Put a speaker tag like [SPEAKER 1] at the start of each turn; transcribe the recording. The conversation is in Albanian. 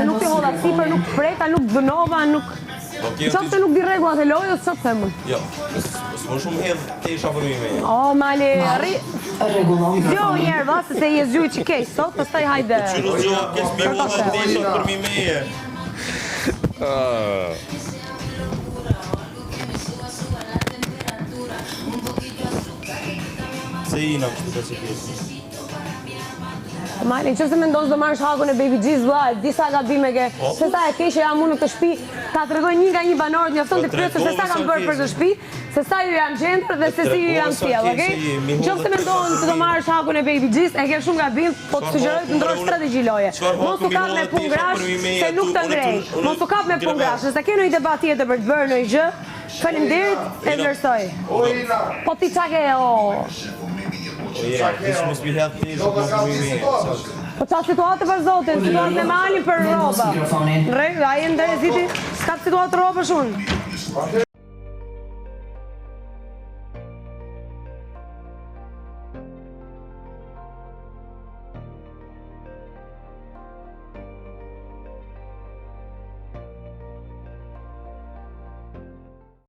[SPEAKER 1] Nuk të hodha sipër, nuk preka, nuk dënova, nuk... Qoftë se nuk di rregullat e lojës, çfarë themun?
[SPEAKER 2] Jo, s'po shumë hedh te isha për me.
[SPEAKER 1] O, mali,
[SPEAKER 3] Rregullon.
[SPEAKER 1] Jo, njerë, vase se je zgjuar që keq sot, pastaj hajde.
[SPEAKER 2] Qyru zgjuar keq me hodha te isha për me. Se i në kështë të që pjesë.
[SPEAKER 1] Mali, qëse me ndonë do marrësh hakun e Baby G's vla, disa gabime ke, se sa e keqe jam unë në këtë shtëpi, ta tregoj një nga një banorët njofton të pyesësh se sa kam bërë për këtë shtëpi, se sa ju jam gjendur dhe se si ju jam sjell, okay? Qëse me ndonë se do marrësh hakun e Baby G's, e ke shumë gabim, po të sugjeroj të ndrosh strategji loje. Mos u kap me punë grash, se nuk të ngrej. Mos u kap me punë grash, nëse ke ndonjë debat tjetër për të bërë ndonjë gjë, faleminderit, e vlerësoj. Po ti çka ke Po qa situatë për zotin, situatë me malin për roba. Në rregull, ai ndër e ziti, s'ka situatë roba shumë.